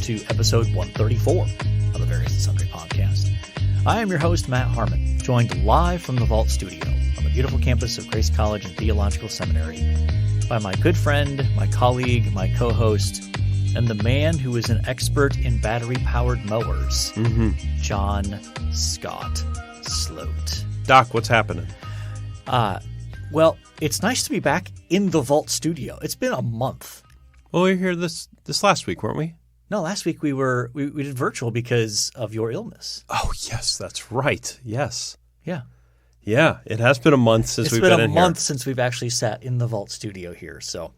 to episode 134 of the Various and Sundry podcast. I am your host, Matt Harmon, joined live from the Vault Studio on the beautiful campus of Grace College and Theological Seminary by my good friend, my colleague, my co-host, and the man who is an expert in battery-powered mowers, John Scott Sloat. Doc, what's happening? Well, it's nice to be back in the Vault Studio. It's been a month. Well, we were here this last week, weren't we? No, last week we did virtual because of your illness. Oh, yes, that's right. Yes. Yeah. Yeah, it has been a month since we've been in here. It's been a month since we've actually sat in the Vault Studio here. So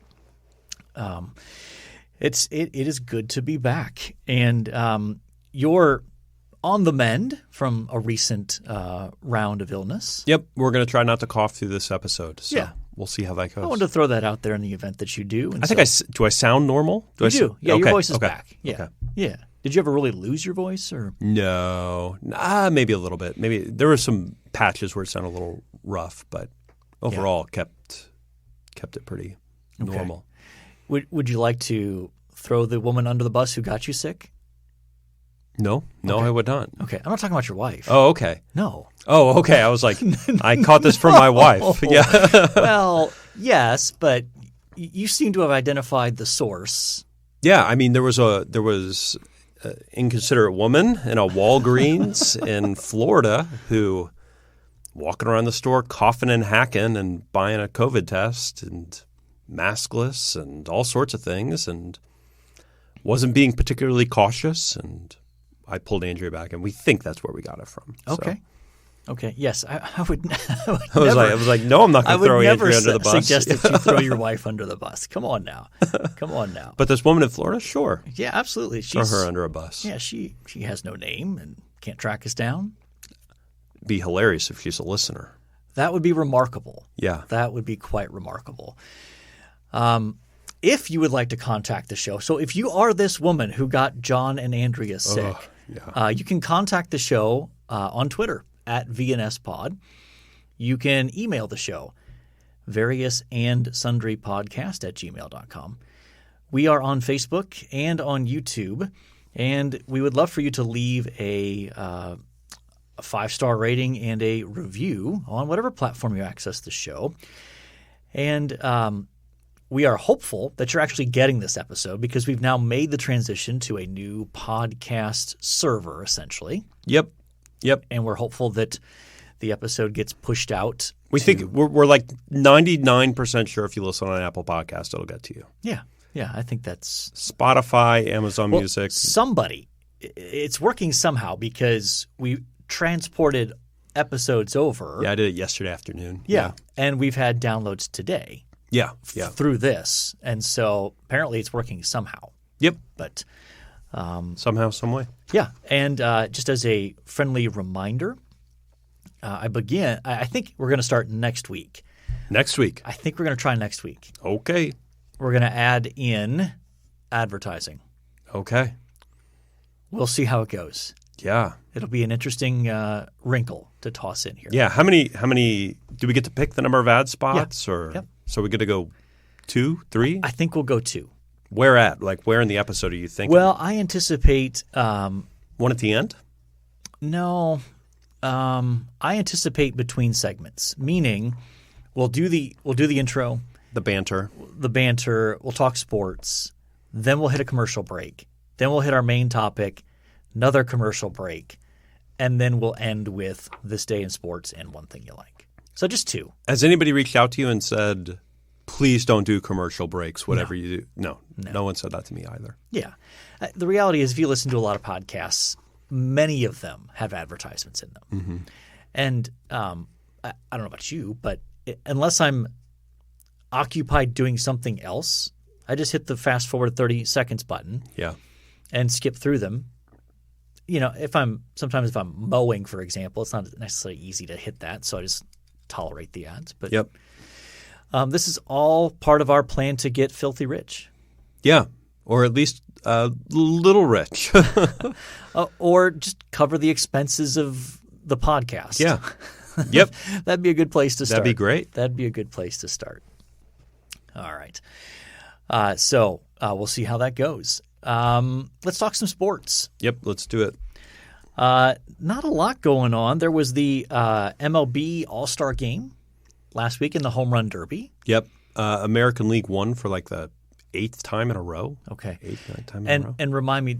it is good to be back. And you're on the mend from a recent round of illness. Yep, we're going to try not to cough through this episode. So yeah. We'll see how that goes. I wanted to throw that out there in the event that you do. And I think do I sound normal? You do. Yeah, okay. your voice is okay. back. Yeah. Okay. Yeah. Did you ever really lose your voice? Or No. Maybe a little bit. Maybe there were some patches where it sounded a little rough, but overall kept it pretty normal. Would you like to throw the woman under the bus who got you sick? No, Okay. I would not. Okay. I'm not talking about your wife. Oh, okay. No. Oh, okay. I was like, I caught this from my wife. Yeah. Well, yes, but you seem to have identified the source. Yeah. I mean, there was an inconsiderate woman in a Walgreens in Florida who walking around the store coughing and hacking and buying a COVID test and maskless and all sorts of things and wasn't being particularly cautious. And I pulled Andrea back, and we think that's where we got it from. Okay. So. Okay. Yes, I would I was like, no, I'm not going to throw Andrea under the bus. I would never suggest that you throw your wife under the bus. Come on now. But this woman in Florida, sure. Yeah, absolutely. Throw her under a bus. Yeah, she has no name and can't track us down. Be hilarious if she's a listener. That would be remarkable. Yeah. That would be quite remarkable. If you would like to contact the show, so if you are this woman who got John and Andrea sick, you can contact the show on Twitter at VNSPod. You can email the show, variousandsundrypodcast@gmail.com. We are on Facebook and on YouTube, and we would love for you to leave a 5-star rating and a review on whatever platform you access the show. And we are hopeful that you're actually getting this episode because we've now made the transition to a new podcast server, essentially. Yep. And we're hopeful that the episode gets pushed out. We think we're like 99% sure if you listen on an Apple podcast, it'll get to you. Yeah, I think that's Spotify, Amazon Music. Somebody. It's working somehow because we transported episodes over. Yeah, I did it yesterday afternoon. Yeah. And we've had downloads today. Yeah. Through this. And so apparently it's working somehow. Yep. But somehow, some way. Yeah. And just as a friendly reminder, I think we're going to start next week. Next week. I think we're going to try next week. Okay. We're going to add in advertising. Okay. We'll see how it goes. Yeah. It'll be an interesting wrinkle to toss in here. Yeah. How many do we get to pick the number of ad spots? Yeah. Or Yep. So we get to go 2, 3? I think we'll go 2. Where at? Like where in the episode are you thinking? Well, I anticipate one at the end? No. I anticipate between segments, meaning we'll do the intro, The banter. we'll talk sports, then we'll hit a commercial break. Then we'll hit our main topic, another commercial break, and then we'll end with This Day in Sports and One Thing You Like. So just 2. Has anybody reached out to you and said, please don't do commercial breaks, whatever you do? No one said that to me either. Yeah. The reality is if you listen to a lot of podcasts, many of them have advertisements in them. Mm-hmm. And I don't know about you, but unless I'm occupied doing something else, I just hit the fast forward 30 seconds button and skip through them. You know, if I'm mowing, for example, it's not necessarily easy to hit that, so I just tolerate the ads. But this is all part of our plan to get filthy rich. Yeah, or at least a little rich. Or just cover the expenses of the podcast. Yeah. Yep. That'd be a good place to start. That'd be great. That'd be a good place to start. All right. So we'll see how that goes. Let's talk some sports. Yep, let's do it. Not a lot going on. There was the MLB All-Star Game last week in the Home Run Derby. Yep. American League won for like the 8th time in a row. Okay. 9th time in a row. And remind me,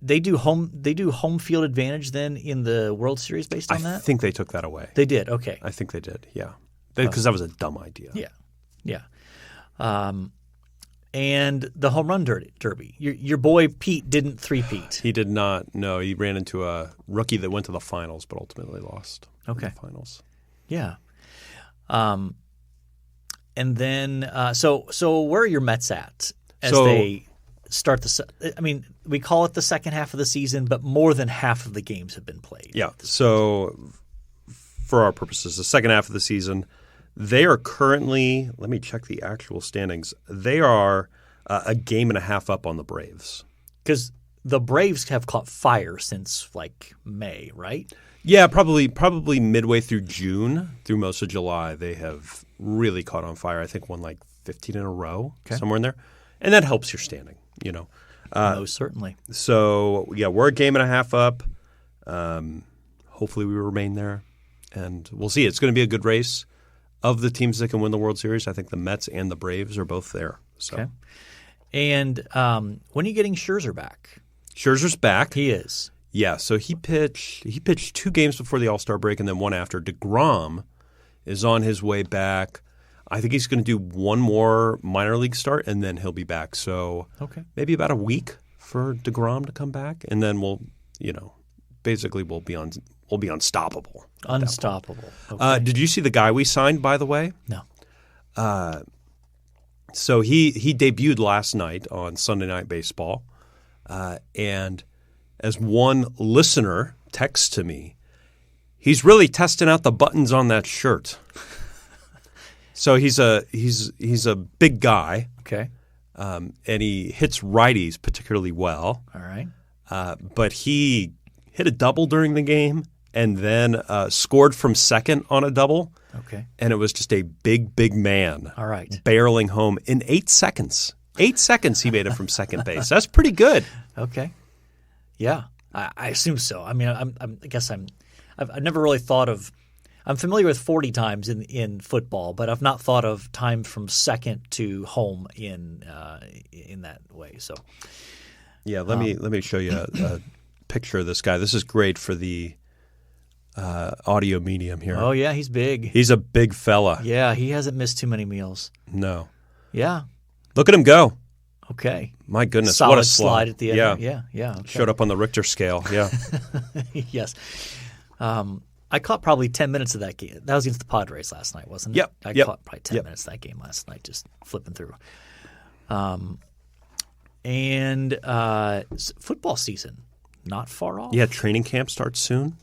they do home field advantage then in the World Series based on that? I think they took that away. They did. Okay. I think they did. Yeah. Because that was a dumb idea. Yeah. Yeah. And the Home Run Derby. Your boy Pete didn't three-peat. He did not. No, he ran into a rookie that went to the finals but ultimately lost in the finals. Yeah. And then so where are your Mets at as they start the – I mean, we call it the second half of the season, but more than half of the games have been played. Yeah. So for our purposes, the second half of the season, they are currently – let me check the actual standings. They are a game and a half up on the Braves. Because the Braves have caught fire since like May, right? Yeah, probably midway through June, through most of July, they have really caught on fire. I think won like 15 in a row, somewhere in there. And that helps your standing, you know. Most certainly. So, yeah, we're a game and a half up. Hopefully we remain there. And we'll see. It's going to be a good race. Of the teams that can win the World Series, I think the Mets and the Braves are both there. So. Okay. And when are you getting Scherzer back? Scherzer's back. He is. Yeah, so he pitched 2 games before the All-Star break and then 1 after. DeGrom is on his way back. I think he's going to do 1 more minor league start and then he'll be back. So maybe about a week for DeGrom to come back, and then we'll be unstoppable. Unstoppable. Okay. Did you see the guy we signed, by the way? No. So he debuted last night on Sunday Night Baseball, and as one listener texts to me, he's really testing out the buttons on that shirt. So he's a big guy. Okay. And he hits righties particularly well. All right. But he hit a double during the game and then scored from second on a double. Okay. And it was just a big man. All right. Barreling home in 8 seconds. 8 seconds he made it from second base. That's pretty good. Okay. Yeah, I assume so. I mean, I've never really thought of. I'm familiar with 40 times in football, but I've not thought of time from second to home in that way. So, yeah, let me show you a picture of this guy. This is great for the audio medium here. Oh yeah, he's big. He's a big fella. Yeah, he hasn't missed too many meals. No. Yeah. Look at him go. Okay. My goodness, solid what a slide at the end. Yeah. Yeah. Okay. Showed up on the Richter scale. Yeah. Yes. I caught probably 10 minutes of that game. That was against the Padres last night, wasn't it? Yep. I caught probably 10 minutes of that game last night, just flipping through. And football season, not far off. Yeah, training camp starts soon.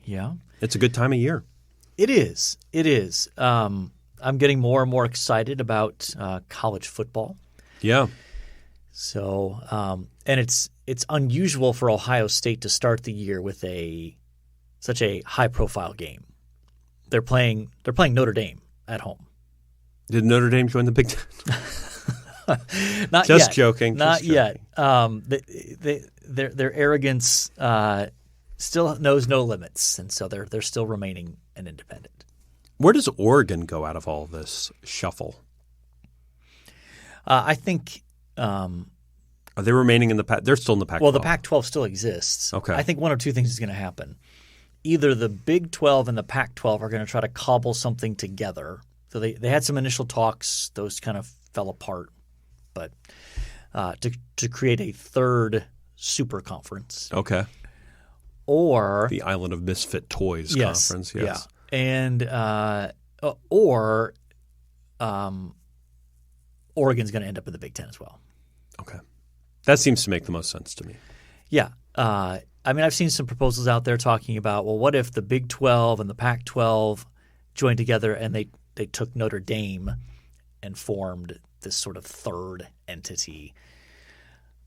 Yeah. It's a good time of year. It is. It is. I'm getting more and more excited about college football. Yeah. So, and it's unusual for Ohio State to start the year with such a high-profile game. They're playing Notre Dame at home. Did Notre Dame join the Big Ten? Not just yet. joking. Not just yet. joking. Their arrogance still knows no limits, and so they're still remaining an independent. Where does Oregon go out of all this shuffle? I think. Are they remaining in the Pac? They're still in the Pac-12. Well, the Pac-12 still exists. Okay. I think one of two things is going to happen. Either the Big 12 and the Pac-12 are going to try to cobble something together. So they had some initial talks. Those kind of fell apart. But to create a third super conference. Okay. Or the Island of Misfit Toys conference. Yes. Yeah. And or Oregon's going to end up in the Big Ten as well. Okay. That seems to make the most sense to me. Yeah. I mean, I've seen some proposals out there talking about, well, what if the Big 12 and the Pac-12 joined together and they took Notre Dame and formed this sort of third entity?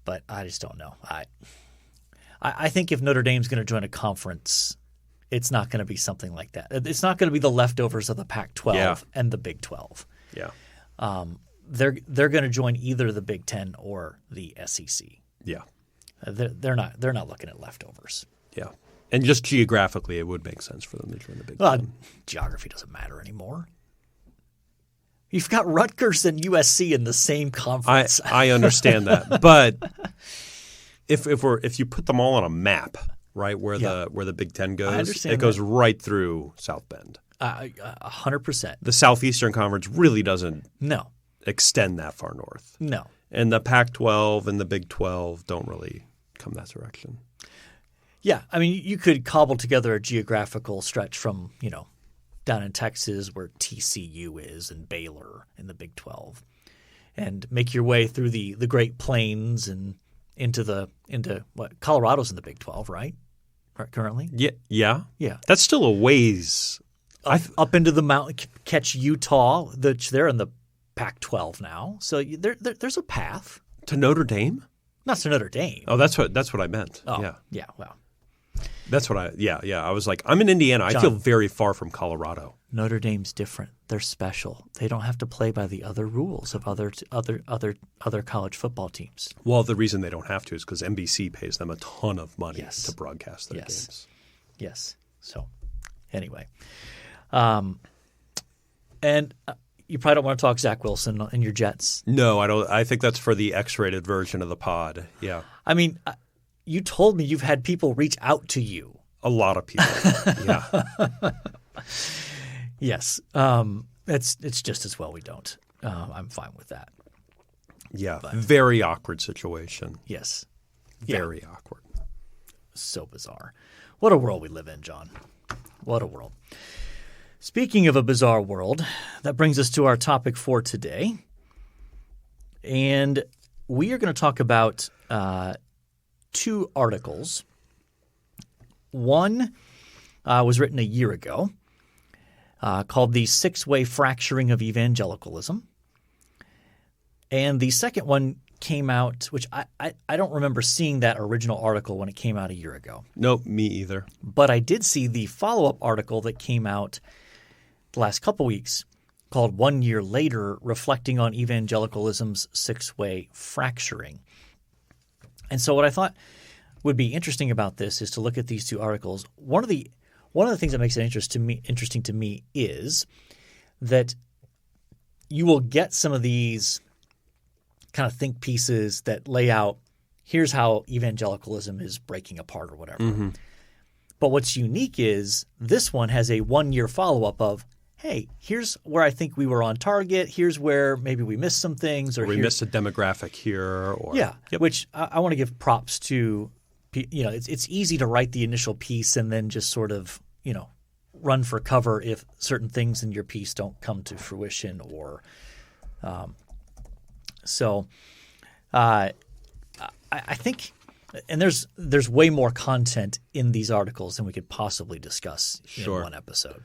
But I just don't know. I think if Notre Dame's going to join a conference, it's not going to be something like that. It's not going to be the leftovers of the Pac-12 and the Big 12. Yeah. they're going to join either the Big Ten or the SEC. Yeah. They're not looking at leftovers. Yeah. And just geographically, it would make sense for them to join the Big Ten. Geography doesn't matter anymore. You've got Rutgers and USC in the same conference. I understand that, but if you put them all on a map, right, where the Big Ten goes, it goes right through South Bend. 100%. The Southeastern Conference really doesn't extend that far north. No. And the Pac-12 and the Big 12 don't really come that direction. Yeah, I mean, you could cobble together a geographical stretch from, down in Texas where TCU is and Baylor in the Big 12 and make your way through the Great Plains and into what Colorado's in the Big 12, right? Currently? Yeah. That's still a ways up into the mountain, catch Utah. They're in the Pac-12 now. So there's a path to Notre Dame? Not to Notre Dame. Oh, that's what I meant. Oh, yeah, well. That's what I was like, I'm in Indiana. John, I feel very far from Colorado. Notre Dame's different. They're special. They don't have to play by the other rules of other college football teams. Well, the reason they don't have to is because NBC pays them a ton of money to broadcast their games. Yes. So, anyway, and you probably don't want to talk Zach Wilson and your Jets. No, I don't. I think that's for the X-rated version of the pod. Yeah. I mean, you told me you've had people reach out to you. A lot of people. Yeah. Yes. It's just as well we don't. I'm fine with that. Yeah. Very awkward situation. Yes. Very awkward. So bizarre. What a world we live in, John. What a world. Speaking of a bizarre world, that brings us to our topic for today. And we are going to talk about two articles. One was written a year ago called The Six-Way Fracturing of Evangelicalism. And the second one came out, which I don't remember seeing that original article when it came out a year ago. Nope, me either. But I did see the follow-up article that came out the last couple weeks called 1 Year Later, Reflecting on Evangelicalism's Six-Way Fracturing. And so what I thought would be interesting about this is to look at these two articles. One of the things that makes it interesting to me is that you will get some of these kind of think pieces that lay out here's how evangelicalism is breaking apart or whatever. Mm-hmm. But what's unique is this one has a 1 year follow-up of, hey, here's where I think we were on target. Here's where maybe we missed some things. Or we missed a demographic here. Which I want to give props to. It's easy to write the initial piece and then just sort of, run for cover if certain things in your piece don't come to fruition or I think – and there's way more content in these articles than we could possibly discuss in one episode.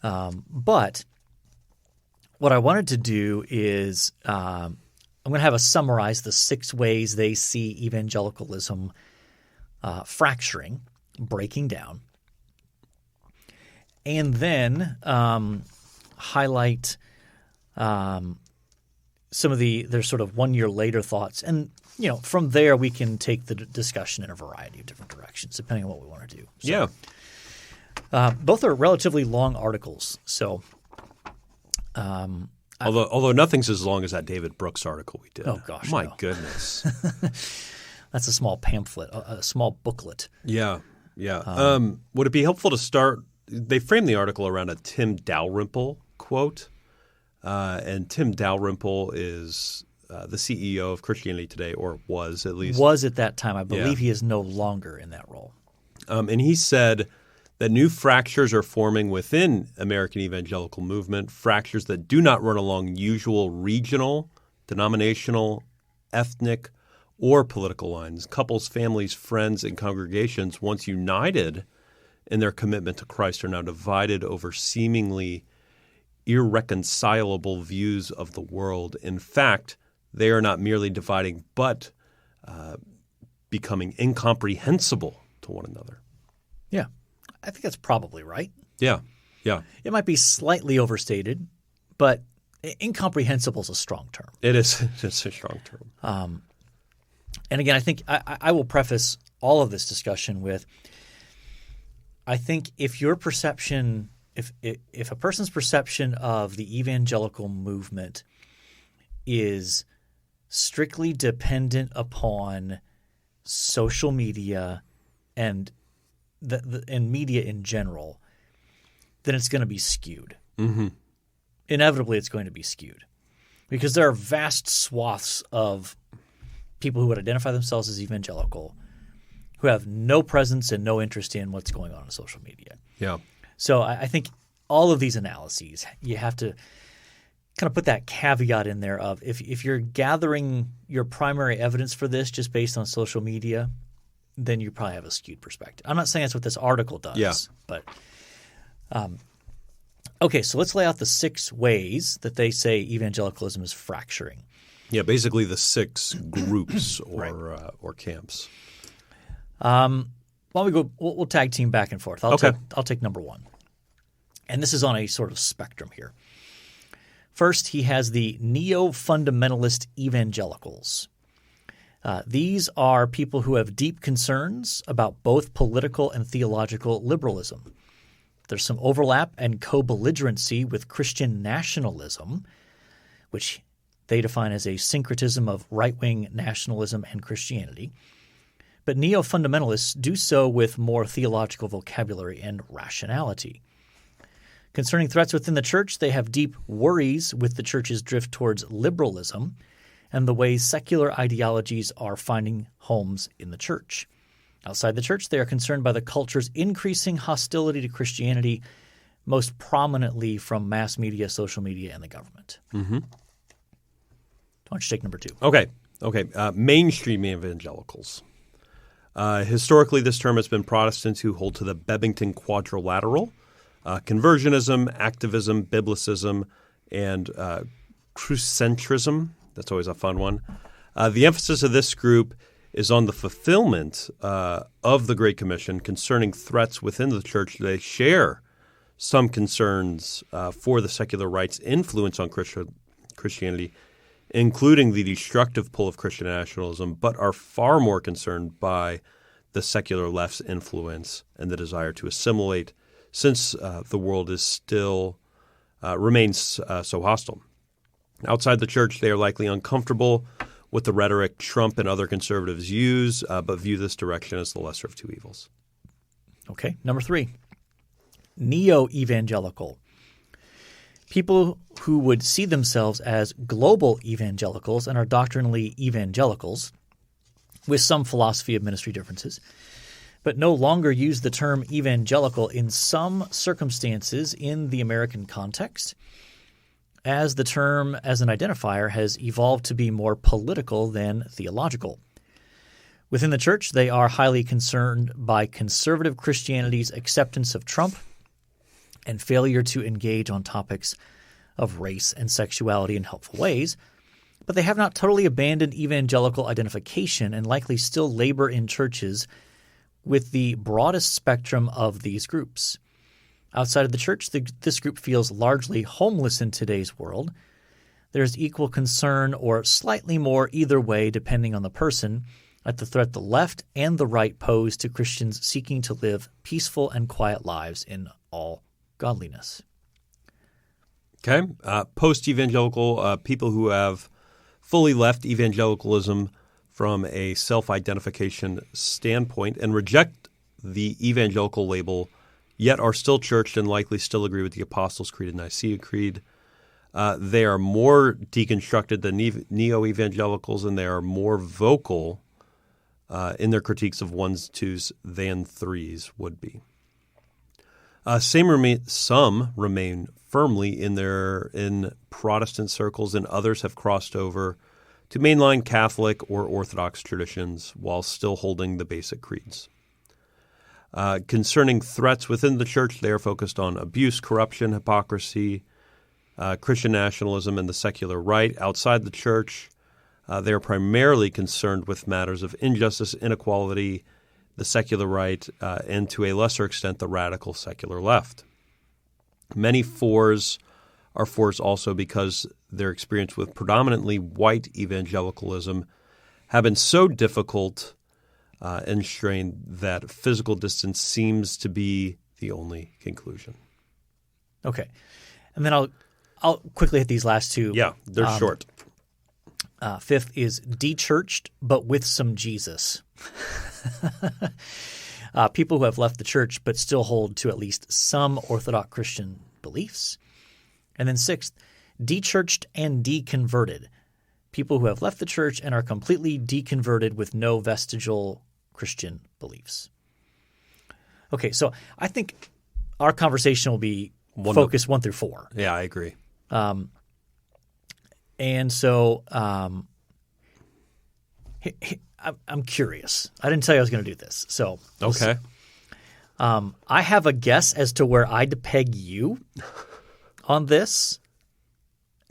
But what I wanted to do is I'm going to have us summarize the 6 ways they see evangelicalism fracturing, breaking down, and then highlight some of their sort of 1 year later thoughts. And, from there we can take the discussion in a variety of different directions depending on what we want to do. So, both are relatively long articles. So, although nothing's as long as that David Brooks article we did. Oh gosh, my goodness, that's a small pamphlet, a small booklet. Yeah. Would it be helpful to start? They framed the article around a Tim Dalrymple quote, and Tim Dalrymple is the CEO of Christianity Today, or was at least. Was at that time. I believe he is no longer in that role. And he said that new fractures are forming within American evangelical movement, fractures that do not run along usual regional, denominational, ethnic, or political lines. Couples, families, friends, and congregations, once united in their commitment to Christ, are now divided over seemingly irreconcilable views of the world. In fact, they are not merely dividing, but becoming incomprehensible to one another. Yeah. I think that's probably right. Yeah. It might be slightly overstated, but incomprehensible is a strong term. It is. It's a strong term. And again, I think I will preface all of this discussion with, I think if your perception, if a person's perception of the evangelical movement is strictly dependent upon social media and and media in general, then it's going to be skewed. Mm-hmm. Inevitably, it's going to be skewed because there are vast swaths of people who would identify themselves as evangelical who have no presence and no interest in what's going on social media. Yeah. So I think all of these analyses, you have to kind of put that caveat in there of if you're gathering your primary evidence for this just based on social media, then you probably have a skewed perspective. I'm not saying that's what this article does, but okay, so let's lay out the 6 ways that they say evangelicalism is fracturing. Yeah, basically the 6 groups or right. Or camps. Why don't we go? We'll tag team back and forth. I'll take number 1, and this is on a sort of spectrum here. First, he has the neo-fundamentalist evangelicals. These are people who have deep concerns about both political and theological liberalism. There's some overlap and co-belligerency with Christian nationalism, which they define as a syncretism of right-wing nationalism and Christianity. But neo-fundamentalists do so with more theological vocabulary and rationality. Concerning threats within the church, they have deep worries with the church's drift towards liberalism and the way secular ideologies are finding homes in the church. Outside the church, they are concerned by the culture's increasing hostility to Christianity, most prominently from mass media, social media, and the government. Mm-hmm. Why don't you take number 2? Okay. Mainstream evangelicals. Historically, this term has been Protestants who hold to the Bebington Quadrilateral, conversionism, activism, biblicism, and crucentrism. That's always a fun one. The emphasis of this group is on the fulfillment of the Great Commission concerning threats within the church. They share some concerns for the secular right's influence on Christianity, including the destructive pull of Christian nationalism, but are far more concerned by the secular left's influence and the desire to assimilate, since the world is still remains so hostile. Outside the church, they are likely uncomfortable with the rhetoric Trump and other conservatives use, but view this direction as the lesser of 2 evils. Okay, number 3, neo-evangelical. People who would see themselves as global evangelicals and are doctrinally evangelicals, with some philosophy of ministry differences, but no longer use the term evangelical in some circumstances in the American context, as the term as an identifier has evolved to be more political than theological. Within the church, they are highly concerned by conservative Christianity's acceptance of Trump and failure to engage on topics of race and sexuality in helpful ways, but they have not totally abandoned evangelical identification and likely still labor in churches with the broadest spectrum of these groups. Outside of the church, this group feels largely homeless in today's world. There's equal concern or slightly more either way, depending on the person, at the threat the left and the right pose to Christians seeking to live peaceful and quiet lives in all godliness. Okay. Post-evangelical, people who have fully left evangelicalism from a self-identification standpoint and reject the evangelical label, yet are still churched and likely still agree with the Apostles' Creed and Nicaea Creed. They are more deconstructed than neo-evangelicals, and they are more vocal in their critiques of ones, twos, than threes would be. Some remain firmly in Protestant circles, and others have crossed over to mainline Catholic or Orthodox traditions while still holding the basic creeds. Concerning threats within the church, they are focused on abuse, corruption, hypocrisy, Christian nationalism, and the secular right. Outside the church, they are primarily concerned with matters of injustice, inequality, the secular right, and to a lesser extent, the radical secular left. Many fours are fours also because their experience with predominantly white evangelicalism have been so difficult and strained that physical distance seems to be the only conclusion. Okay. And then I'll quickly hit these last two. Yeah, they're short. Fifth is de-churched, but with some Jesus. People who have left the church but still hold to at least some Orthodox Christian beliefs. And then sixth, de-churched and deconverted. People who have left the church and are completely deconverted with no vestigial Christian beliefs. Okay, so I think our conversation will be focused 1 through 4. Yeah, I agree. And so I'm curious. I didn't tell you I was going to do this. So okay. I have a guess as to where I'd peg you on this.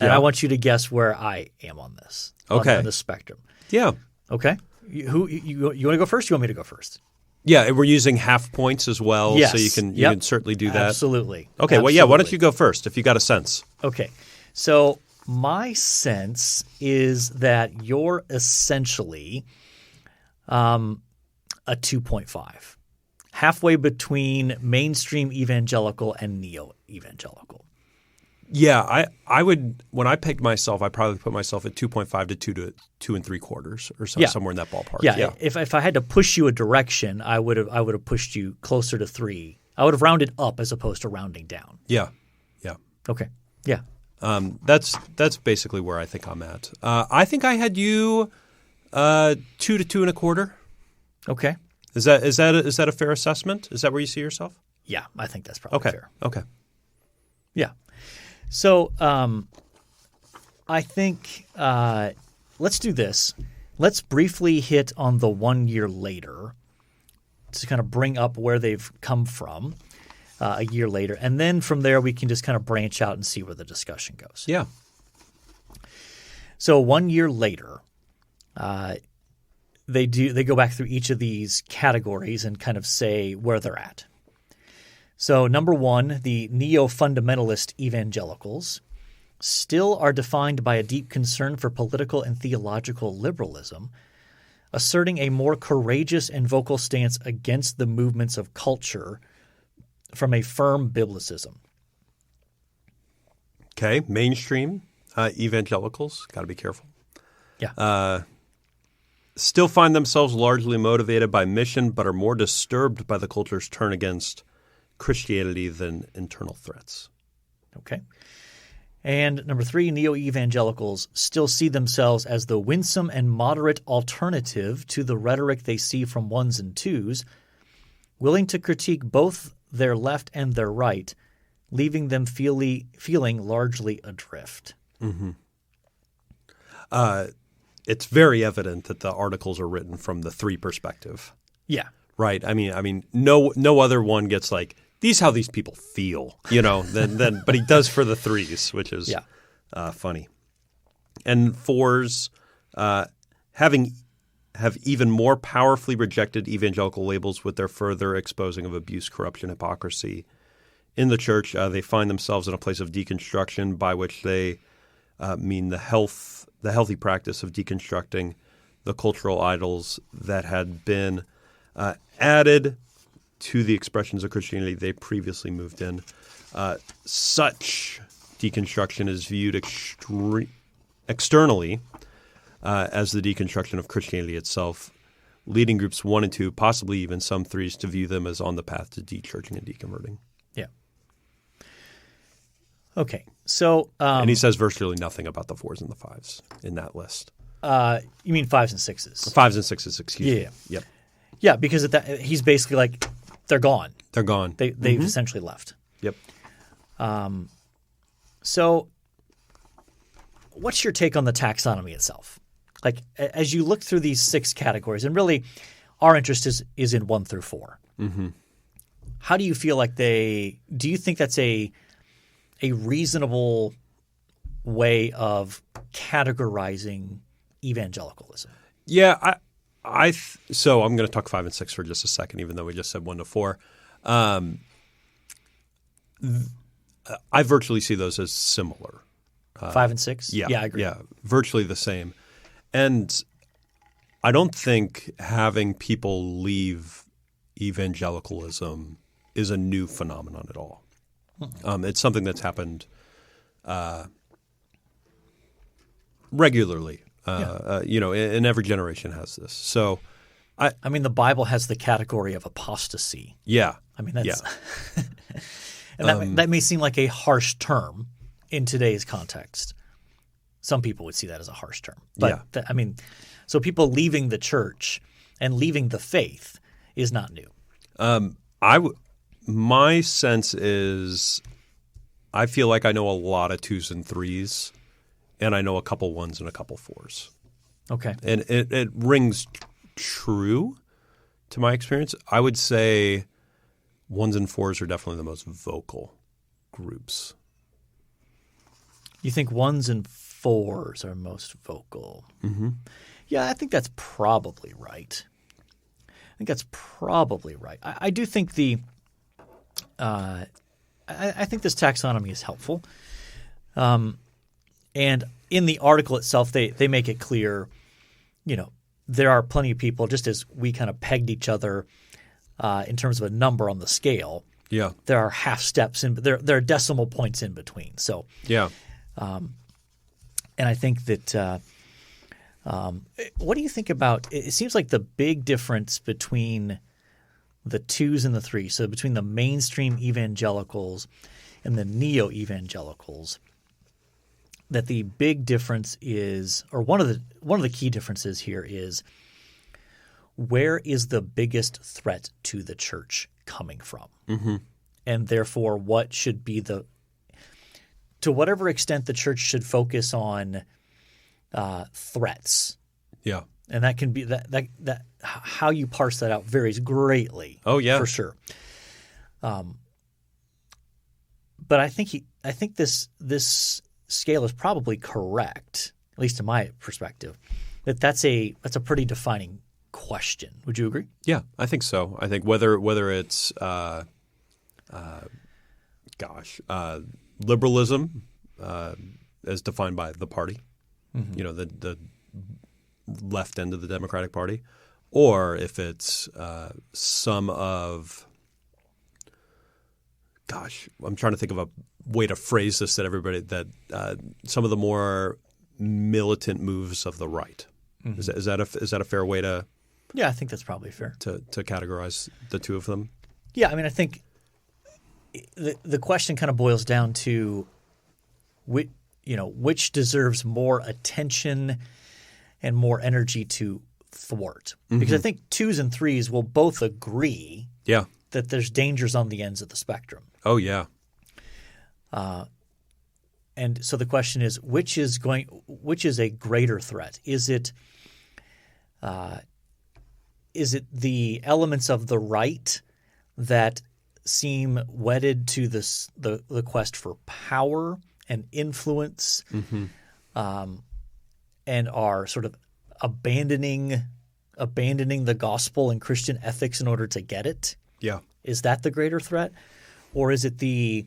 And I want you to guess where I am on this. Okay. On the spectrum. Yeah. Okay. You want to go first? Or you want me to go first? Yeah, we're using half points as well, yes. so you can certainly do that. Absolutely. Okay. Absolutely. Well, yeah. Why don't you go first if you got a sense? Okay. So my sense is that you're essentially a 2.5, halfway between mainstream evangelical and neo-evangelical. Yeah, I would. When I pegged myself, I probably put myself at 2.5 to 2 3/4 or so, somewhere in that ballpark. Yeah. If I had to push you a direction, I would have pushed you closer to 3. I would have rounded up as opposed to rounding down. Yeah. Okay. Yeah. That's basically where I think I'm at. I think I had you 2 to 2 1/4. Okay. Is that a fair assessment? Is that where you see yourself? Yeah, I think that's probably fair. Okay. Yeah. So I think let's do this. Let's briefly hit on the 1 year later to kind of bring up where they've come from a year later. And then from there we can just kind of branch out and see where the discussion goes. Yeah. So 1 year later, they go back through each of these categories and kind of say where they're at. So number 1, the neo-fundamentalist evangelicals still are defined by a deep concern for political and theological liberalism, asserting a more courageous and vocal stance against the movements of culture from a firm biblicism. Okay, mainstream evangelicals, got to be careful. Yeah. Still find themselves largely motivated by mission, but are more disturbed by the culture's turn against Christianity than internal threats. Okay. And number 3, neo-evangelicals still see themselves as the winsome and moderate alternative to the rhetoric they see from ones and twos, willing to critique both their left and their right, leaving them feeling largely adrift. Mm-hmm. It's very evident that the articles are written from the 3 perspective. Yeah. Right. I mean, no other one gets like, these how these people feel, then but he does for the 3s, which is funny. And 4s have even more powerfully rejected evangelical labels with their further exposing of abuse, corruption, hypocrisy in the church. They find themselves in a place of deconstruction, by which they mean the healthy practice of deconstructing the cultural idols that had been added to the expressions of Christianity they previously moved in. Such deconstruction is viewed externally as the deconstruction of Christianity itself, leading groups 1 and 2, possibly even some 3s, to view them as on the path to de-churching and deconverting. Yeah. Okay. So and he says virtually nothing about the 4s and the 5s in that list. You mean 5s and 6s? 5s and 6s, excuse me. Yeah. Yep. Yeah, because he's basically like, they're gone. They're gone. They've essentially left. Yep. So what's your take on the taxonomy itself? Like, as you look through these 6 categories, and really our interest is in 1 through 4. Mm-hmm. How do you feel like do you think that's a reasonable way of categorizing evangelicalism? Yeah, so I'm going to talk 5 and 6 for just a second, even though we just said 1 to 4. I virtually see those as similar. 5 and 6? Yeah, I agree. Yeah, virtually the same. And I don't think having people leave evangelicalism is a new phenomenon at all. It's something that's happened regularly. And every generation has this. So, I mean, the Bible has the category of apostasy. Yeah. I mean, that's and that may seem like a harsh term in today's context. Some people would see that as a harsh term. But, so people leaving the church and leaving the faith is not new. My sense is I feel like I know a lot of 2s and 3s, and I know a couple 1s and a couple 4s. Okay. And it rings true to my experience. I would say 1s and 4s are definitely the most vocal groups. You think 1s and 4s are most vocal? Mm-hmm. Yeah, I think that's probably right. I do think I think this taxonomy is helpful. And in the article itself, they make it clear, there are plenty of people, just as we kind of pegged each other in terms of a number on the scale. Yeah. There are half steps there are decimal points in between. So yeah. And I think that what do you think about – it seems like the big difference between the 2s and the 3s, so between the mainstream evangelicals and the neo-evangelicals, that the big difference is – or one of the key differences here is where is the biggest threat to the church coming from? Mm-hmm. And therefore what should be to whatever extent the church should focus on threats. Yeah. And that can be that how you parse that out varies greatly. Oh yeah, for sure. But I think this scale is probably correct, at least in my perspective. That's a pretty defining question. Would you agree? Yeah, I think so. I think whether it's liberalism as defined by the party, mm-hmm. The left end of the Democratic Party, or if it's some of – I'm trying to think of a way to phrase this that some of the more militant moves of the right. Mm-hmm. Is that a fair way to – Yeah, I think that's probably fair. To categorize the two of them? Yeah, I mean I think the question kind of boils down to which deserves more attention and more energy to thwart. Mm-hmm. Because I think 2s and 3s will both agree that there's dangers on the ends of the spectrum. Oh, yeah. And so the question is, which is a greater threat? Is it the elements of the right that seem wedded to the quest for power and influence, mm-hmm. And are sort of abandoning the gospel and Christian ethics in order to get it? Yeah. Is that the greater threat? Or is it the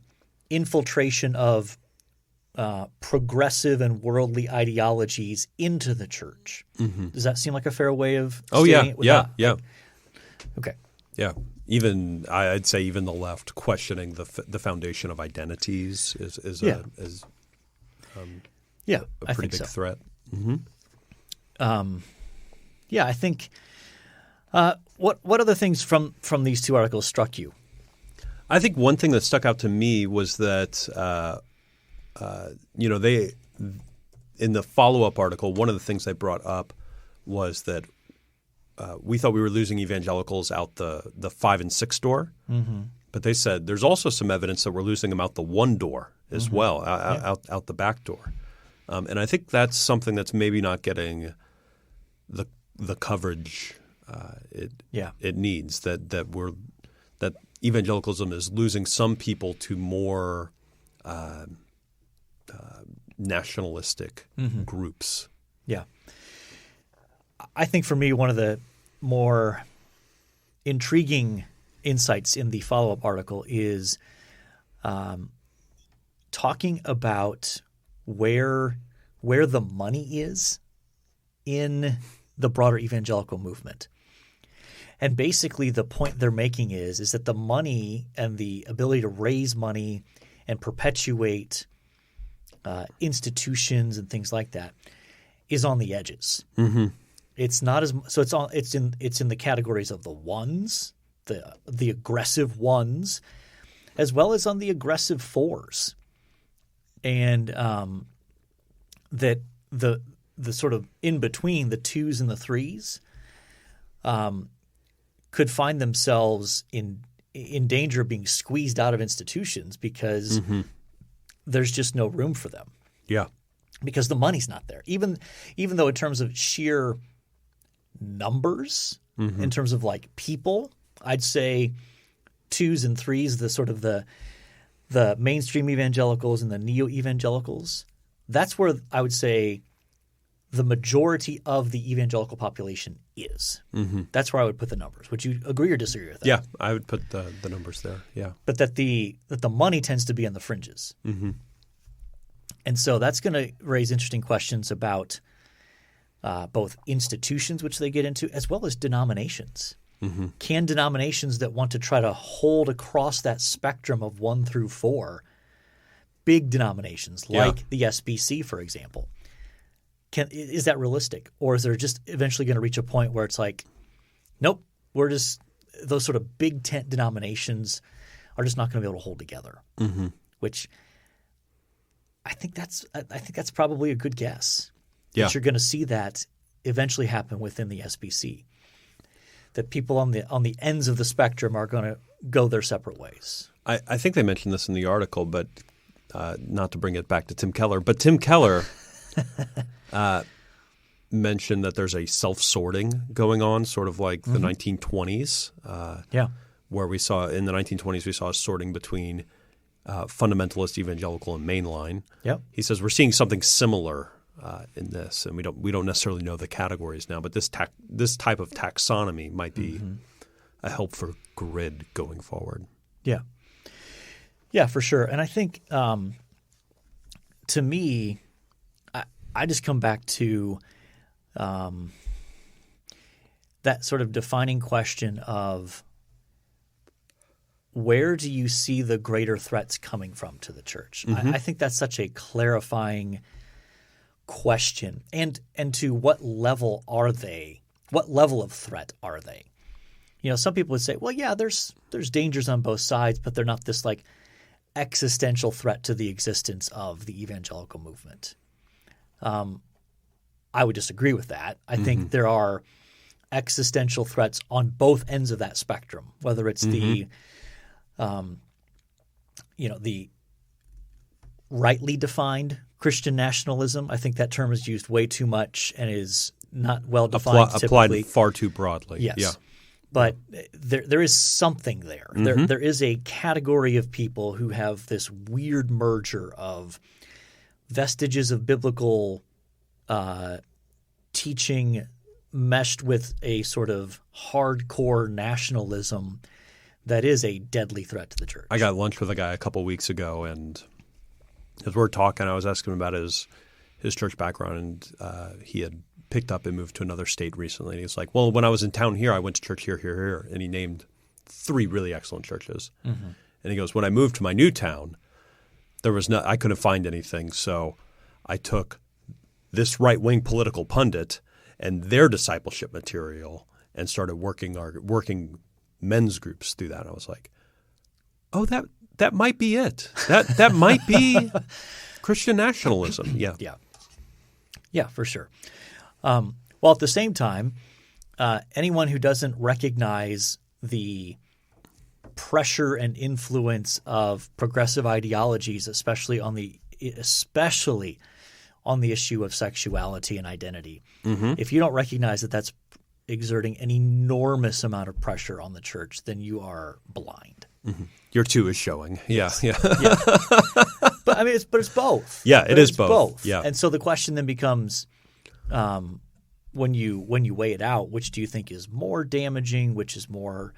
infiltration of progressive and worldly ideologies into the church? Mm-hmm. Does that seem like a fair way of stating it? Yeah. Okay. Yeah. I'd say even the left questioning the foundation of identities is a pretty big threat. Mm-hmm. I think what other things from these two articles struck you? I think one thing that stuck out to me was that they in the follow-up article, one of the things they brought up was that we thought we were losing evangelicals out the 5 and 6 door, mm-hmm. but they said there's also some evidence that we're losing them out the 1 door as mm-hmm. well, out the back door. And I think that's something that's maybe not getting the coverage it needs. That evangelicalism is losing some people to more nationalistic mm-hmm. groups. Yeah, I think for me one of the more intriguing insights in the follow-up article is talking about where the money is in the broader evangelical movement. And basically the point they're making is that the money and the ability to raise money and perpetuate institutions and things like that is on the edges. Mm-hmm. It's not as so it's in the categories of the ones, the aggressive ones, as well as on the aggressive fours, and that the sort of in between the twos and the threes could find themselves in danger of being squeezed out of institutions because there's just no room for them. Yeah, because the money's not there. Even though in terms of sheer numbers, in terms of like people, I'd say twos and threes, the sort of the mainstream evangelicals and the neo-evangelicals, that's where I would say the majority of the evangelical population is. Mm-hmm. That's where I would put the numbers. Would you agree or disagree with that? Yeah, I would put the numbers there. Yeah, but that the money tends to be on the fringes, and so that's going to raise interesting questions about both institutions, which they get into, as well as denominations. Mm-hmm. Can denominations that want to try to hold across that spectrum of 1 through 4, big denominations like the SBC, for example, is that realistic? Or is there just eventually going to reach a point where it's like, nope, we're just – those sort of big tent denominations are just not going to be able to hold together, which I think that's probably a good guess. Yeah. That you're going to see that eventually happen within the SBC. That people on the ends of the spectrum are going to go their separate ways. I think they mentioned this in the article, but not to bring it back to Tim Keller. But Tim Keller mentioned that there's a self-sorting going on, sort of like the 1920s. Where we saw in the 1920s we saw a sorting between fundamentalist evangelical and mainline. Yep. He says we're seeing something similar in this, and we don't necessarily know the categories now, but this type of taxonomy might be a helpful grid going forward. Yeah, for sure. And I think to me, I just come back to that sort of defining question of where do you see the greater threats coming from to the church? I think that's such a clarifying question. And to what level are they? What level of threat are they? You know, some people would say, well, yeah, there's dangers on both sides, but they're not this like existential threat to the existence of the evangelical movement. I would disagree with that. I think there are existential threats on both ends of that spectrum, whether it's the rightly defined Christian nationalism. I think that term is used way too much and is not well defined. Applied far too broadly. Yes. Yeah. But there is something there. There is a category of people who have this weird merger of vestiges of biblical teaching meshed with a sort of hardcore nationalism that is a deadly threat to the church. I got lunch with a guy a couple weeks ago, and as we're talking, I was asking him about his church background, and he had picked up and moved to another state recently. And he's like, well, when I was in town here, I went to church here. And he named 3 really excellent churches. And he goes, when I moved to my new town, I couldn't find anything. So I took this right-wing political pundit and their discipleship material and started working men's groups through that. And I was like, oh, that might be it. That might be Christian nationalism. Yeah. Yeah, for sure. While at the same time, anyone who doesn't recognize the pressure and influence of progressive ideologies, especially on the issue of sexuality and identity, if you don't recognize that that's exerting an enormous amount of pressure on the church, then you are blind. Your 2 is showing. Yeah. But I mean, it's both. Yeah, it is both. Yeah. And so the question then becomes, when you weigh it out, which do you think is more damaging, which is more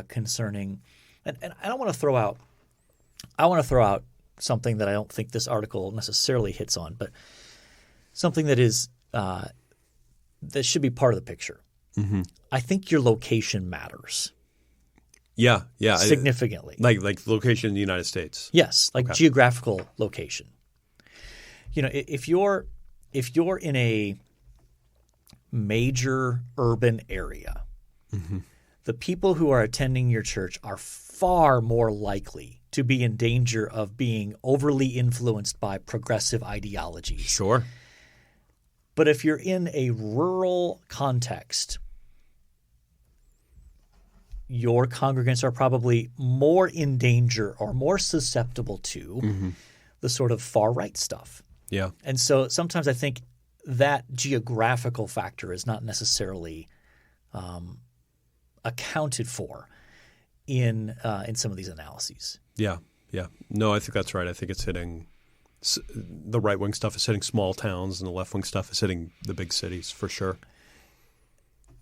concerning? And I want to throw out something that I don't think this article necessarily hits on, but something that is that should be part of the picture. Mm-hmm. I think your location matters. Yeah. Significantly. Like location in the United States. Yes, like geographical location. If you're in a major urban area, mm-hmm. the people who are attending your church are far more likely to be in danger of being overly influenced by progressive ideologies. Sure. But if you're in a rural context, your congregants are probably more in danger or more susceptible to mm-hmm. the sort of far-right stuff. Yeah. And so sometimes I think that geographical factor is not necessarily accounted for in some of these analyses. Yeah. No, I think that's right. I think it's hitting the right-wing stuff is hitting small towns and the left-wing stuff is hitting the big cities for sure.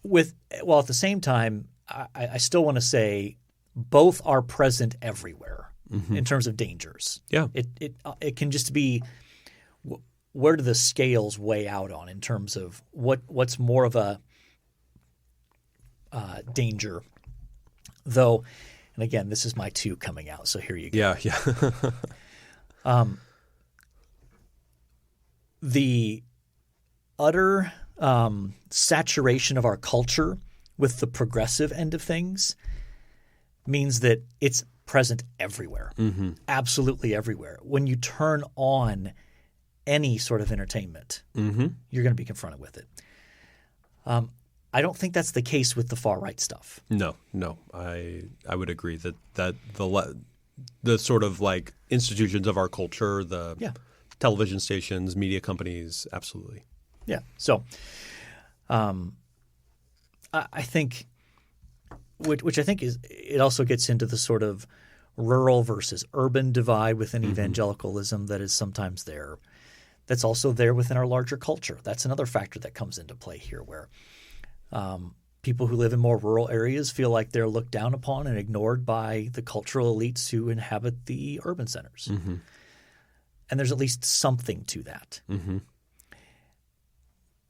At the same time, I still want to say both are present everywhere mm-hmm. in terms of dangers. Yeah. It can just be where do the scales weigh out on in terms of what's more of a danger. Though, and again, this is my 2 coming out, so here you go. Yeah. The utter saturation of our culture with the progressive end of things means that it's present everywhere, mm-hmm. absolutely everywhere. When you turn on any sort of entertainment, mm-hmm. you're going to be confronted with it. I don't think that's the case with the far-right stuff. No. I would agree that the sort of like institutions of our culture, the television stations, media companies, absolutely. Yeah. So I think which I think is it also gets into the sort of rural versus urban divide within mm-hmm. evangelicalism that is sometimes there. That's also there within our larger culture. That's another factor that comes into play here where people who live in more rural areas feel like they're looked down upon and ignored by the cultural elites who inhabit the urban centers. Mm-hmm. And there's at least something to that. Mm-hmm.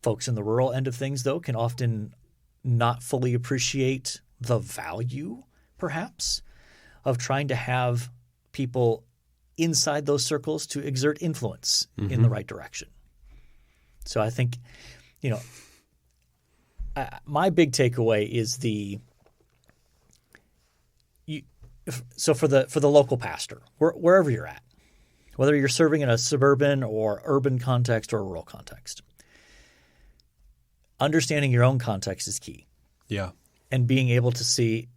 Folks in the rural end of things, though, can often not fully appreciate the value, perhaps, of trying to have people inside those circles to exert influence mm-hmm. in the right direction. So I think, my big takeaway is for the local pastor, wherever you're at, whether you're serving in a suburban or urban context or a rural context, understanding your own context is key. Yeah. And being able to see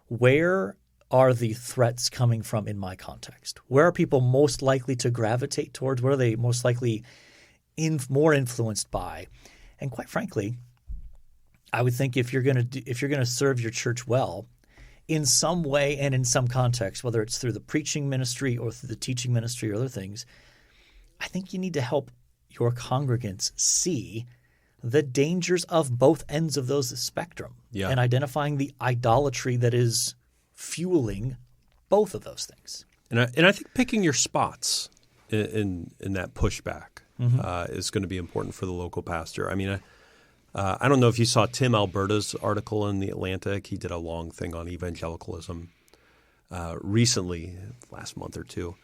where are the threats coming from in my context? Where are people most likely to gravitate towards? What are they most likely more influenced by? And quite frankly, I would think if you're going to serve your church well, in some way and in some context, whether it's through the preaching ministry or through the teaching ministry or other things, I think you need to help your congregants see the dangers of both ends of those spectrum and identifying the idolatry that is fueling both of those things. And I think picking your spots in that pushback mm-hmm. Is going to be important for the local pastor. I mean, I don't know if you saw Tim Alberta's article in The Atlantic. He did a long thing on evangelicalism recently, last month or two,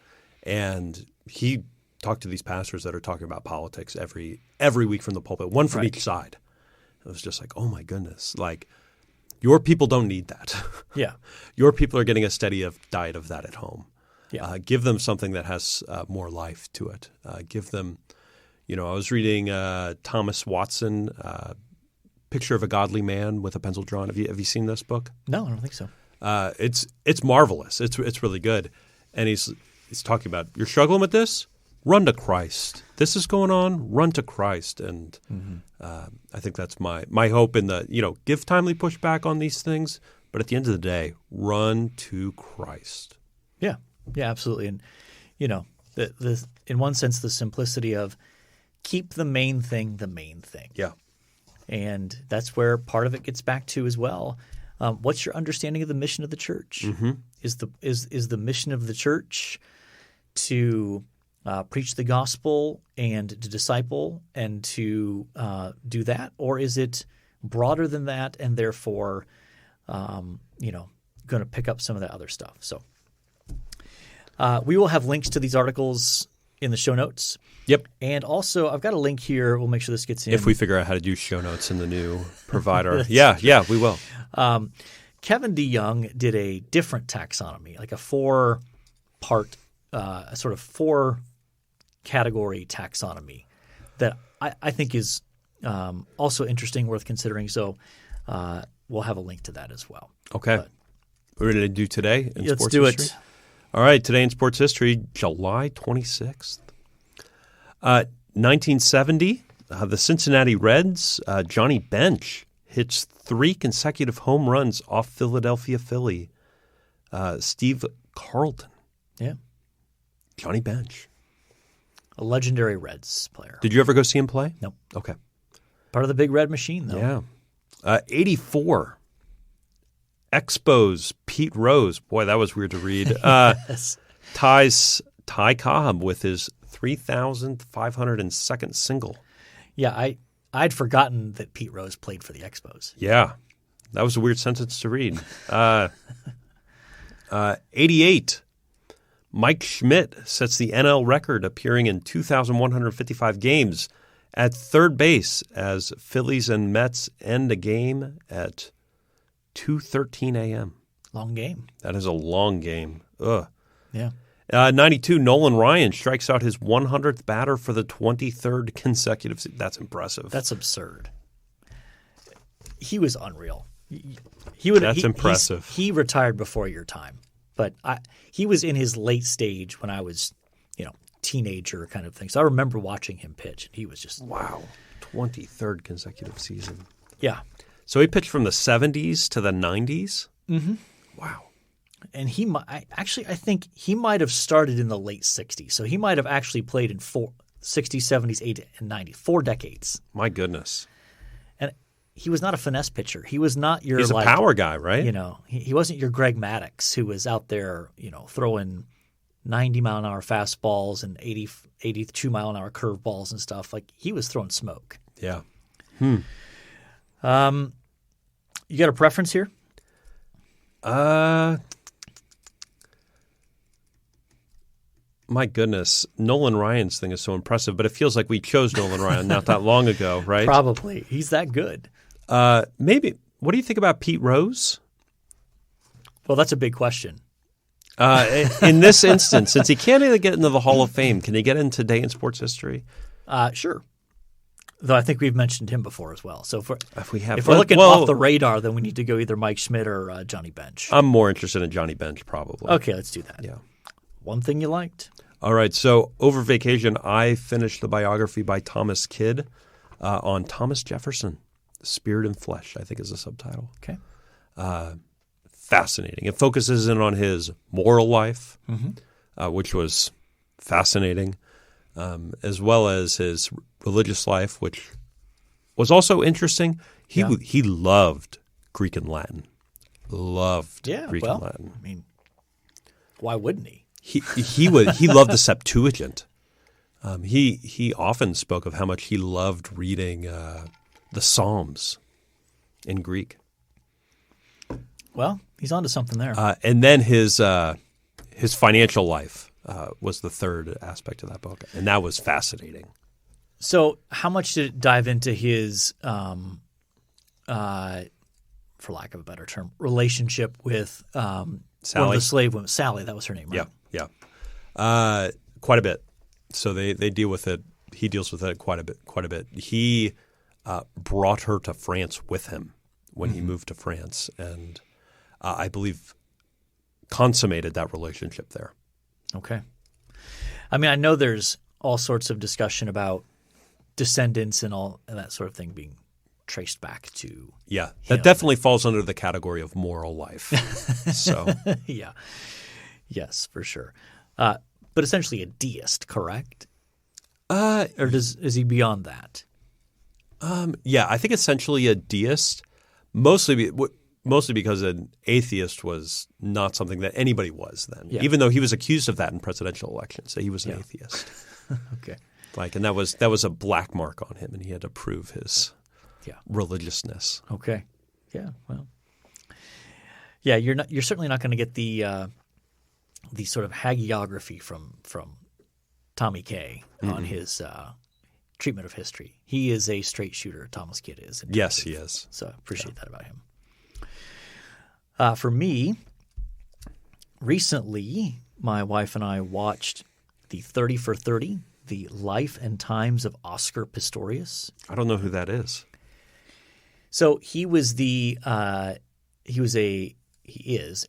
and he talked to these pastors that are talking about politics every week from the pulpit, one from each side. It was just like, oh my goodness, like your people don't need that. Yeah, your people are getting a steady diet of that at home. Yeah, give them something that has more life to it. Give them. I was reading Thomas Watson, Picture of a Godly Man with a Pencil Drawn. Have you seen this book? No, I don't think so. It's marvelous. It's really good. And he's talking about, you're struggling with this? Run to Christ. This is going on. Run to Christ. And mm-hmm. I think that's my hope in the, give timely pushback on these things. But at the end of the day, run to Christ. Yeah. Yeah, absolutely. And, the in one sense, the simplicity of keep the main thing the main thing. Yeah. And that's where part of it gets back to as well. What's your understanding of the mission of the church? Mm-hmm. Is the mission of the church to preach the gospel and to disciple and to do that? Or is it broader than that and therefore, going to pick up some of that other stuff? So we will have links to these articles in the show notes. Yep. And also, I've got a link here. We'll make sure this gets in. If we figure out how to do show notes in the new provider. Yeah, we will. Kevin DeYoung did a different taxonomy, like a 4-part, sort of 4-category taxonomy that I think is also interesting, worth considering. So we'll have a link to that as well. Okay. We're ready to do today in let's sports do history? it. All right. Today in sports history, July 26th. 1970, the Cincinnati Reds, Johnny Bench hits 3 consecutive home runs off Philadelphia Philly. Steve Carlton. Yeah. Johnny Bench. A legendary Reds player. Did you ever go see him play? No. Okay. Part of the Big Red Machine, though. Yeah. 84. Expos, Pete Rose. Boy, that was weird to read. Yes. Ties Ty Cobb with his 3,502nd single. Yeah, I'd forgotten that Pete Rose played for the Expos. Yeah. That was a weird sentence to read. 88. Mike Schmidt sets the NL record, appearing in 2,155 games at third base as Phillies and Mets end a game at 2:13 a.m. Long game. That is a long game. Ugh. Yeah. 92, Nolan Ryan strikes out his 100th batter for the 23rd consecutive season. That's impressive. That's absurd. He was unreal. That's impressive. He retired before your time, but he was in his late stage when I was, teenager kind of thing. So I remember watching him pitch. He was just wow, 23rd consecutive season. Yeah. So he pitched from the 70s to the 90s. Mm-hmm. Wow. And I think he might have started in the late 60s. So he might have actually played in 60s, 70s, 80s, and 90s, 4 decades. My goodness. And he was not a finesse pitcher. He was not your He's a power guy, right? He wasn't your Greg Maddux who was out there, throwing 90-mile-an-hour fastballs and 82-mile-an-hour curveballs and stuff. Like, he was throwing smoke. Yeah. You got a preference here? My goodness, Nolan Ryan's thing is so impressive, but it feels like we chose Nolan Ryan not that long ago, right? Probably. He's that good. Maybe. What do you think about Pete Rose? Well, that's a big question. In this instance, since he can't even get into the Hall of Fame, can he get in today in sports history? Sure. Though I think we've mentioned him before as well. So if we're looking off the radar, then we need to go either Mike Schmidt or Johnny Bench. I'm more interested in Johnny Bench, probably. Okay, let's do that. Yeah. One thing you liked? All right. So over vacation, I finished the biography by Thomas Kidd on Thomas Jefferson, Spirit and Flesh, I think is the subtitle. Okay. Fascinating. It focuses in on his moral life, which was fascinating, as well as his religious life, which was also interesting. He loved Greek and Latin. Loved Greek and Latin. I mean, why wouldn't he? He loved the Septuagint. He often spoke of how much he loved reading the Psalms in Greek. Well, he's onto something there. And then his financial life was the third aspect of that book, and that was fascinating. So, how much did it dive into his, for lack of a better term, relationship with Sally, one of the slave women? Sally, that was her name, right? Yeah. Quite a bit. So they deal with it. He deals with it quite a bit. He brought her to France with him when he moved to France, and I believe consummated that relationship there. Okay. I mean, I know there's all sorts of discussion about descendants and that sort of thing being traced back to that definitely falls under the category of moral life. So yeah. Yes, for sure. But essentially a deist, correct? Or is he beyond that? I think essentially a deist. Mostly mostly because an atheist was not something that anybody was then, Yeah. even though he was accused of that in presidential elections. So he was an atheist. Okay. And that was a black mark on him, and he had to prove his religiousness. Okay. Yeah. Well. Yeah, you're certainly not going to get the sort of hagiography from Tommy Kaye on his treatment of history. He is a straight shooter. Thomas Kidd is. Yes, he is. So I appreciate that about him. For me, recently, my wife and I watched the 30 for 30, the life and times of Oscar Pistorius. I don't know who that is. So he is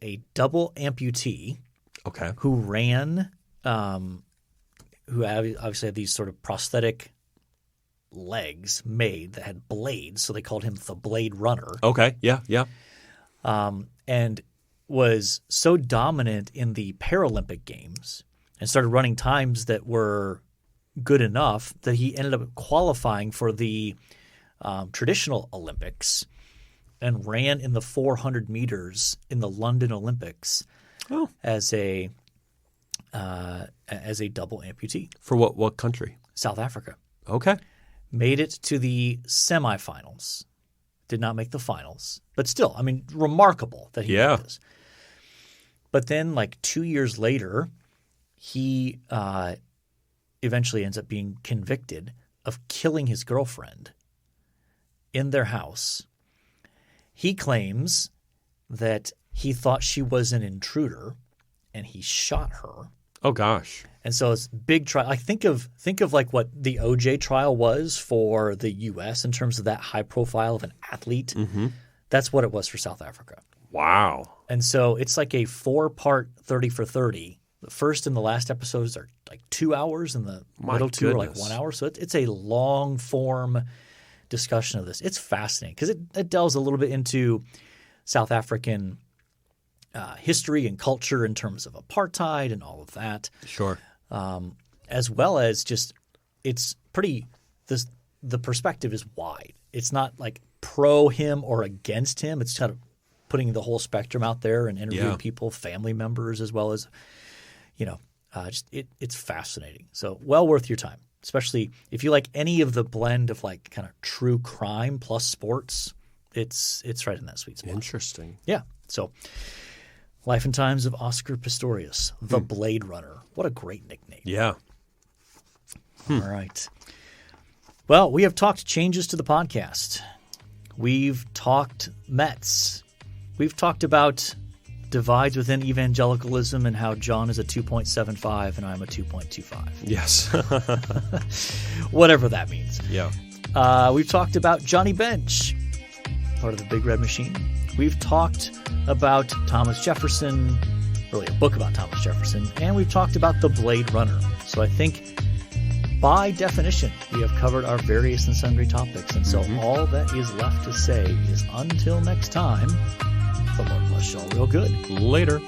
a double amputee. Okay. Who ran, who obviously had these sort of prosthetic legs made that had blades, so they called him the Blade Runner. Okay, yeah. And was so dominant in the Paralympic Games and started running times that were good enough that he ended up qualifying for the traditional Olympics and ran in the 400 meters in the London Olympics as a double amputee. For what country? South Africa. Okay. Made it to the semifinals. Did not make the finals. But still, I mean, remarkable that he did this. But then like 2 years later, he eventually ends up being convicted of killing his girlfriend in their house. He claims that he thought she was an intruder and he shot her. Oh gosh. And so it's big trial. I think of like what the OJ trial was for the US in terms of that high profile of an athlete. Mm-hmm. That's what it was for South Africa. Wow. And so it's like a 4-part 30 for 30. The first and the last episodes are like 2 hours and the middle two are like 1 hour. So it's a long form discussion of this. It's fascinating because it delves a little bit into South African history and culture in terms of apartheid and all of that. Sure. As well as just it's pretty the perspective is wide. It's not like pro him or against him. It's kind of putting the whole spectrum out there and interviewing people, family members, as well as it's fascinating. So well worth your time, especially if you like any of the blend of like kind of true crime plus sports. It's right in that sweet spot. Interesting. Yeah. So Life and Times of Oscar Pistorius, the Blade Runner. What a great nickname. Yeah. All right. Well, we have talked changes to the podcast. We've talked Mets. We've talked about divides within evangelicalism and how John is a 2.75 and I'm a 2.25. Yes. Whatever that means. Yeah. We've talked about Johnny Bench, part of the Big Red Machine. We've talked about Thomas Jefferson, really a book about Thomas Jefferson, and we've talked about the Blade Runner. So I think by definition, we have covered our various and sundry topics. And so all that is left to say is until next time, the Lord bless y'all real good. Later.